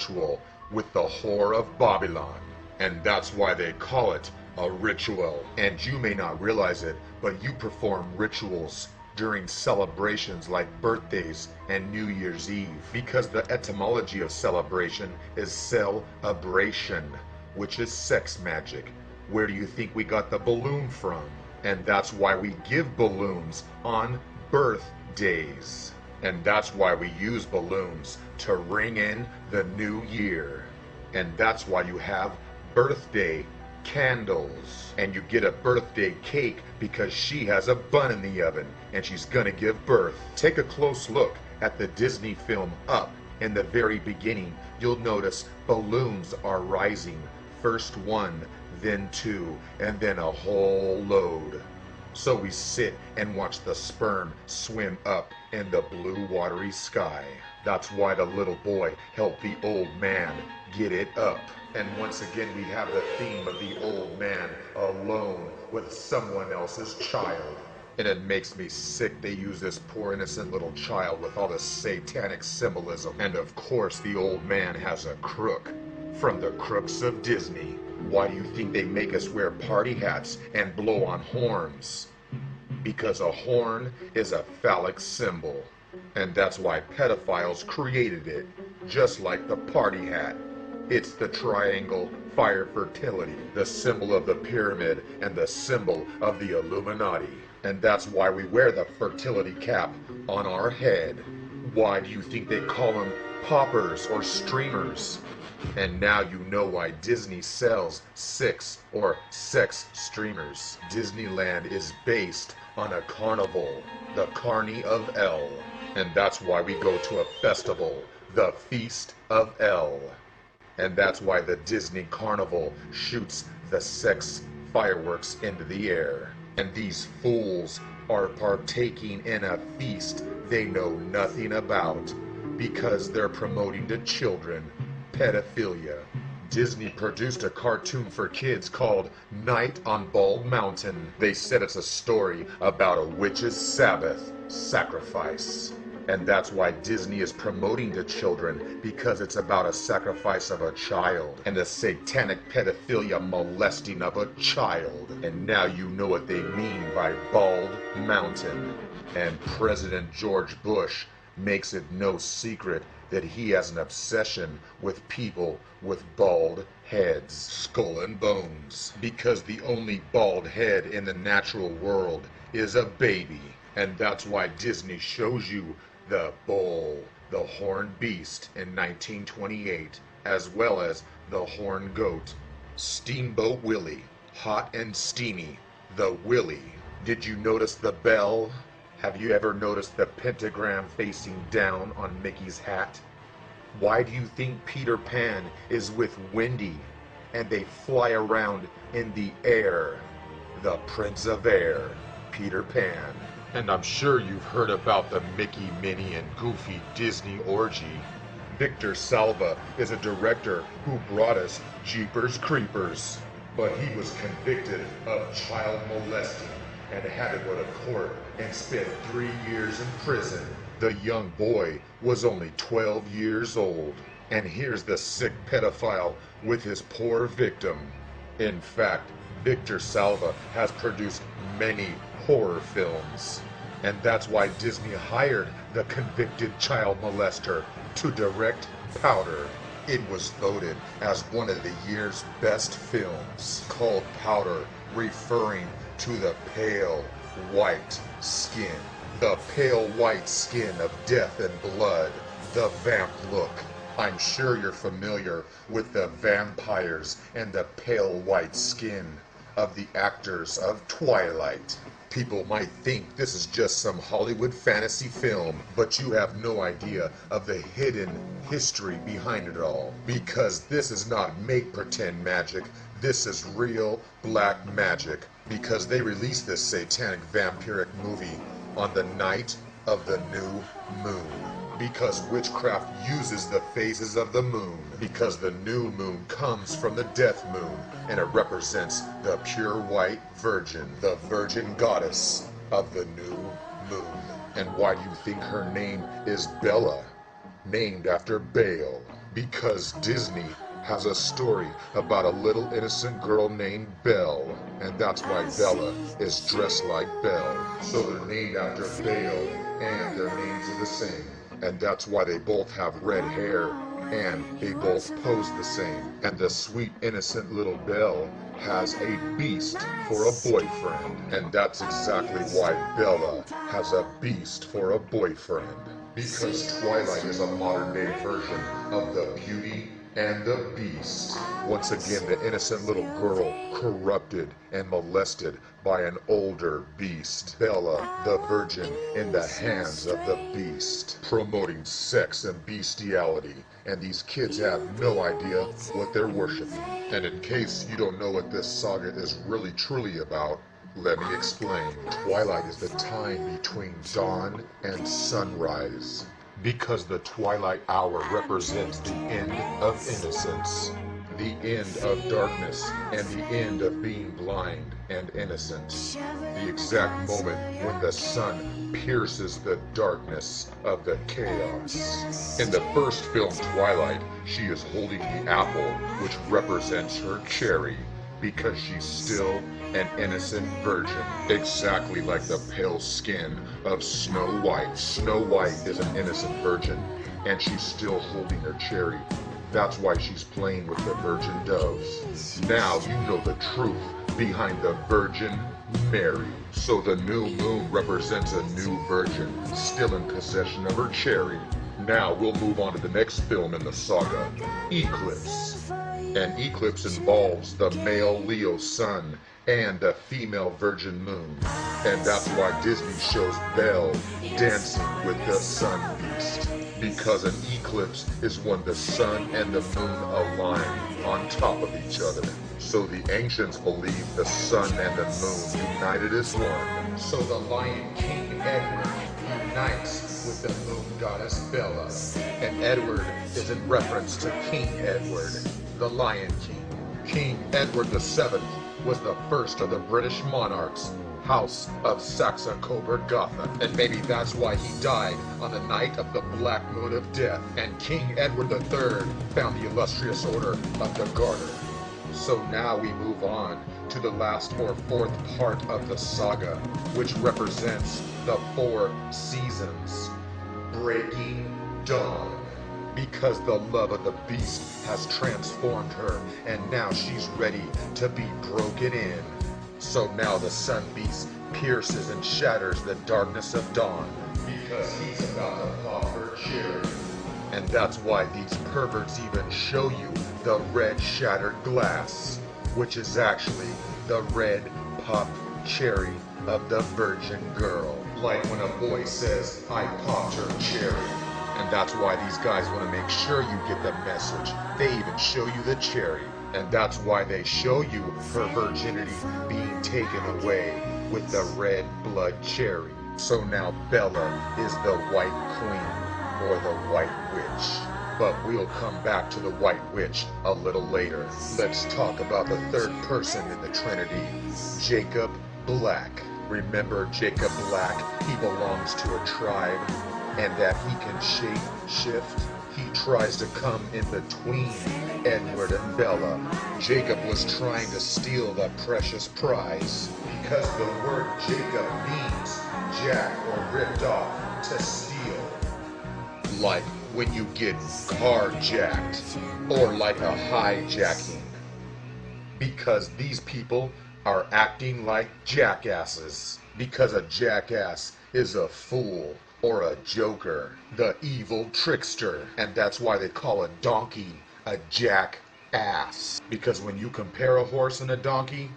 ritual with the whore of Babylon. And that's why they call it a ritual. And you may not realize it, but you perform rituals during celebrations like birthdays and New Year's Eve, because the etymology of celebration is celebration, which is sex magic. Where do you think we got the balloon from? And that's why we give balloons on birthdays. And that's why we use balloons to ring in the new year. And that's why you have birthday candles. And you get a birthday cake because she has a bun in the oven and she's gonna give birth. Take a close look at the Disney film Up. In the very beginning, you'll notice balloons are rising. First one, then two, and then a whole load. So we sit and watch the sperm swim up in the blue watery sky. That's why the little boy helped the old man get it up. And once again we have the theme of the old man alone with someone else's child. And it makes me sick they use this poor innocent little child with all this satanic symbolism. And of course the old man has a crook from the crooks of Disney. Why do you think they make us wear party hats and blow on horns? Because a horn is a phallic symbol. And that's why pedophiles created it, just like the party hat. It's the triangle fire fertility, the symbol of the pyramid and the symbol of the Illuminati. And that's why we wear the fertility cap on our head. Why do you think they call them poppers or streamers? And now you know why Disney sells 6 or sex streamers. Disneyland is based on a carnival, the Carney of El. And that's why we go to a festival, the Feast of El. And that's why the Disney Carnival shoots the sex fireworks into the air. And these fools are partaking in a feast they know nothing about because they're promoting to children pedophilia. Disney produced a cartoon for kids called Night on Bald Mountain. They said it's a story about a witch's Sabbath sacrifice. And that's why Disney is promoting to children, because it's about a sacrifice of a child and a satanic pedophilia molesting of a child. And now you know what they mean by Bald Mountain. And President George Bush makes it no secret that he has an obsession with people with bald heads, skull and bones, because the only bald head in the natural world is a baby. And that's why Disney shows you the bull, the horned beast in 1928, as well as the horned goat, Steamboat Willie, hot and steamy, the Willie. Did you notice the bell? Have you ever noticed the pentagram facing down on Mickey's hat? Why do you think Peter Pan is with Wendy and they fly around in the air? The Prince of Air, Peter Pan. And I'm sure you've heard about the Mickey, Minnie, and Goofy Disney orgy. Victor Salva is a director who brought us Jeepers Creepers. But he was convicted of child molesting and had to go to court and spent 3 years in prison. The young boy was only 12 years old. And here's the sick pedophile with his poor victim. In fact, Victor Salva has produced many horror films. And that's why Disney hired the convicted child molester to direct Powder. It was voted as one of the year's best films, called Powder, referring to the pale white skin. The pale white skin of death and blood, the vamp look. I'm sure you're familiar with the vampires and the pale white skin of the actors of Twilight. People might think this is just some Hollywood fantasy film, but you have no idea of the hidden history behind it all. Because this is not make-pretend magic, this is real black magic. Because they released this satanic vampiric movie on the night of the new moon. Because witchcraft uses the phases of the moon. Because the new moon comes from the death moon, and it represents the pure white virgin, the virgin goddess of the new moon. And why do you think her name is Bella? Named after Baal. Because Disney has a story about a little innocent girl named Belle, and that's why Bella is dressed like Belle. So they're named after Bale, and their names are the same. And that's why they both have red hair, and they both pose the same. And the sweet innocent little Belle has a beast for a boyfriend. And that's exactly why Bella has a beast for a boyfriend. Because Twilight is a modern day version of the Beauty and the Beast. Once again, the innocent little girl corrupted and molested by an older beast. Bella, the virgin, in the hands of the beast, promoting sex and bestiality. And these kids have no idea what they're worshiping. And in case you don't know what this saga is really truly about, let me explain. Twilight is the time between dawn and sunrise. Because the twilight hour represents the end of innocence, the end of darkness, and the end of being blind and innocent. The exact moment when the sun pierces the darkness of the chaos. In the first film, Twilight, she is holding the apple, which represents her cherry, because she's still an innocent virgin, exactly like the pale skin of Snow White. Snow White is an innocent virgin, and she's still holding her cherry. That's why she's playing with the virgin doves. Now you know the truth behind the Virgin Mary. So the new moon represents a new virgin, still in possession of her cherry. Now we'll move on to the next film in the saga, Eclipse. An eclipse involves the male Leo sun and the female virgin moon. And that's why Disney shows Belle dancing with the sun beast. Because an eclipse is when the sun and the moon align on top of each other. So the ancients believed the sun and the moon united as one. So the Lion King Edward unites with the moon goddess Bella. And Edward is in reference to King Edward, the Lion King. King Edward VII was the first of the British monarchs, House of Saxe-Coburg-Gotha, and maybe that's why he died on the night of the Black Moon of Death. And King Edward III found the illustrious Order of the Garter. So now we move on to the last or fourth part of the saga, which represents the 4 seasons. Breaking Dawn. Because the love of the beast has transformed her, and now she's ready to be broken in. So now the sun beast pierces and shatters the darkness of dawn, because he's about to pop her cherry. And that's why these perverts even show you the red shattered glass, which is actually the red popped cherry of the virgin girl. Like when a boy says, "I popped her cherry." And that's why these guys want to make sure you get the message. They even show you the cherry. And that's why they show you her virginity being taken away with the red blood cherry. So now Bella is the White Queen, or the White Witch. But we'll come back to the White Witch a little later. Let's talk about the third person in the Trinity, Jacob Black. Remember Jacob Black? He belongs to a tribe, and that he can shift. He tries to come in between Edward and Bella. Jacob was trying to steal the precious prize, because the word Jacob means jack or ripped off, to steal. Like when you get carjacked, or like a hijacking. Because these people are acting like jackasses. Because a jackass is a fool, or a joker, the evil trickster. And that's why they call a donkey a jackass. Because when you compare a horse and a donkey,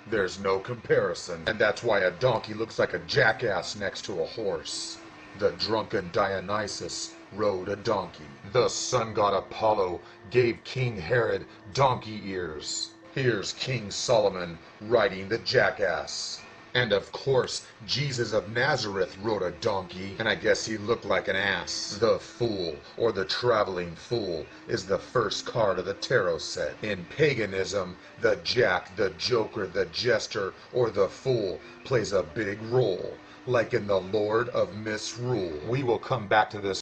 there's no comparison. And that's why a donkey looks like a jackass next to a horse. The drunken Dionysus rode a donkey. The sun god Apollo gave King Herod donkey ears. Here's King Solomon riding the jackass. And of course, Jesus of Nazareth rode a donkey, and I guess he looked like an ass. The Fool, or the Traveling Fool, is the first card of the tarot set. In paganism, the Jack, the Joker, the Jester, or the Fool plays a big role, like in the Lord of Misrule. We will come back to this